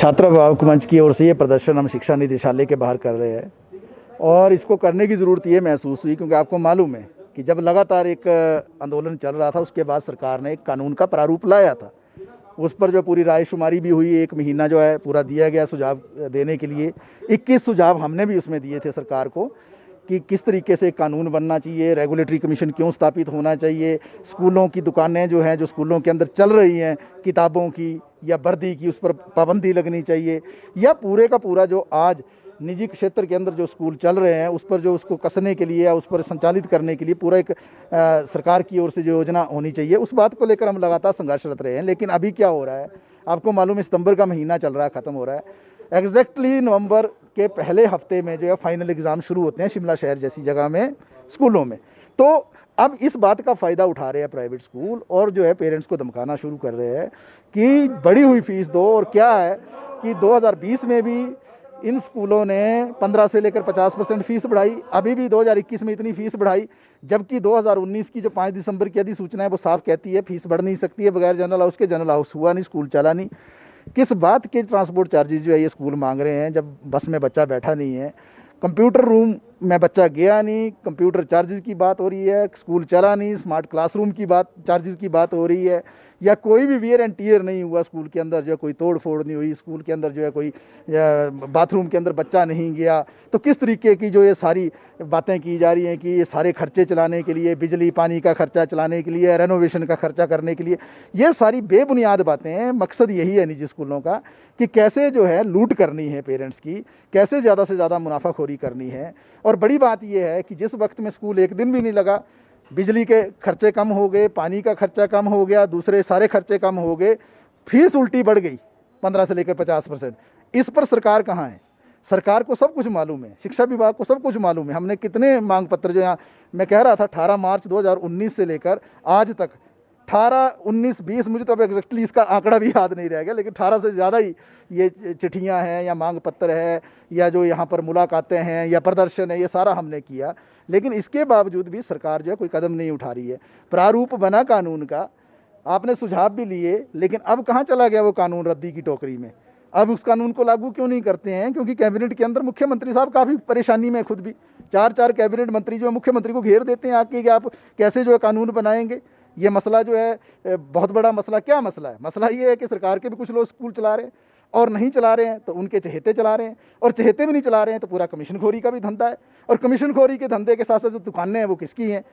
छात्र अभिभावक मंच की ओर से ये प्रदर्शन हम शिक्षा निदेशालय के बाहर कर रहे हैं और इसको करने की ज़रूरत ये महसूस हुई क्योंकि आपको मालूम है कि जब लगातार एक आंदोलन चल रहा था उसके बाद सरकार ने एक कानून का प्रारूप लाया था। उस पर जो पूरी रायशुमारी भी हुई, 1 महीना जो है पूरा दिया गया सुझाव देने के लिए। 21 सुझाव हमने भी उसमें दिए थे सरकार को कि किस तरीके से कानून बनना चाहिए, रेगुलेटरी कमीशन क्यों स्थापित होना चाहिए, स्कूलों की दुकानें जो हैं जो स्कूलों के अंदर चल रही हैं किताबों की या वर्दी की, उस पर पाबंदी लगनी चाहिए, या पूरे का पूरा जो आज निजी क्षेत्र के अंदर जो स्कूल चल रहे हैं उस पर जो उसको कसने के लिए या उस पर संचालित करने के लिए पूरा एक सरकार की ओर से जो योजना होनी चाहिए, उस बात को लेकर हम लगातार संघर्षरत रहे हैं। लेकिन अभी क्या हो रहा है, आपको मालूम है सितंबर का महीना चल रहा है, ख़त्म हो रहा है, एग्जैक्टली नवंबर के पहले हफ्ते में जो है फाइनल एग्ज़ाम शुरू होते हैं शिमला शहर जैसी जगह में स्कूलों में। तो अब इस बात का फ़ायदा उठा रहे हैं प्राइवेट स्कूल और जो है पेरेंट्स को धमकाना शुरू कर रहे हैं कि बढ़ी हुई फ़ीस दो। और क्या है कि 2020 में भी इन स्कूलों ने 15 से लेकर 50% फ़ीस बढ़ाई, अभी भी 2021 में इतनी फ़ीस बढ़ाई, जबकि 2019 की जो 5 दिसंबर की अधिसूचना है वो साफ कहती है फ़ीस बढ़ नहीं सकती है बगैर जनरल हाउस के। जनरल हाउस हुआ नहीं, स्कूल चला नहीं। किस बात के ट्रांसपोर्ट चार्जेस जो है ये स्कूल मांग रहे हैं जब बस में बच्चा बैठा नहीं है, कंप्यूटर रूम में बच्चा गया नहीं, कंप्यूटर चार्जेस की बात हो रही है, स्कूल चला नहीं, स्मार्ट क्लासरूम की बात चार्जेस की बात हो रही है, या कोई भी वियर एंड टीयर नहीं हुआ स्कूल के अंदर, जो कोई तोड़ फोड़ नहीं हुई स्कूल के अंदर, जो है कोई बाथरूम के अंदर बच्चा नहीं गया। तो किस तरीके की जो ये सारी बातें की जा रही हैं कि ये सारे खर्चे चलाने के लिए, बिजली पानी का खर्चा चलाने के लिए, रेनोवेशन का खर्चा करने के लिए, ये सारी बेबुनियाद बातें हैं। मकसद यही है निजी स्कूलों का कि कैसे जो है लूट करनी है पेरेंट्स की, कैसे ज़्यादा से ज़्यादा मुनाफाखोरी करनी है। और बड़ी बात यह है कि जिस वक्त में स्कूल एक दिन भी नहीं लगा, बिजली के खर्चे कम हो गए, पानी का खर्चा कम हो गया, दूसरे सारे खर्चे कम हो गए, फीस उल्टी बढ़ गई 15 से लेकर 50%। इस पर सरकार कहाँ है? सरकार को सब कुछ मालूम है, शिक्षा विभाग को सब कुछ मालूम है। हमने कितने मांग पत्र जो यहाँ मैं कह रहा था 18 मार्च 2019 से लेकर आज तक 18, 19, 20, मुझे तो अब एग्जैक्टली इसका आंकड़ा भी याद नहीं रह गया, लेकिन 18 से ज़्यादा ही ये चिट्ठियाँ हैं या मांग पत्र है या जो यहाँ पर मुलाकातें हैं या प्रदर्शन है, ये सारा हमने किया। लेकिन इसके बावजूद भी सरकार जो है कोई कदम नहीं उठा रही है। प्रारूप बना कानून का, आपने सुझाव भी लिए, लेकिन अब कहाँ चला गया वो कानून रद्दी की टोकरी में? अब उस कानून को लागू क्यों नहीं करते हैं? क्योंकि कैबिनेट के अंदर मुख्यमंत्री साहब काफ़ी परेशानी में खुद भी, 4 कैबिनेट मंत्री जो है मुख्यमंत्री को घेर देते हैं आके कि आप कैसे जो है कानून बनाएंगे। ये मसला जो है बहुत बड़ा मसला। क्या मसला है? मसला ये है कि सरकार के भी कुछ लोग स्कूल चला रहे हैं और नहीं चला रहे हैं तो उनके चहेते चला रहे हैं, और चहेते भी नहीं चला रहे हैं तो पूरा कमीशन खोरी का भी धंधा है। और कमीशन खोरी के धंधे के साथ साथ जो दुकानें हैं वो किसकी हैं?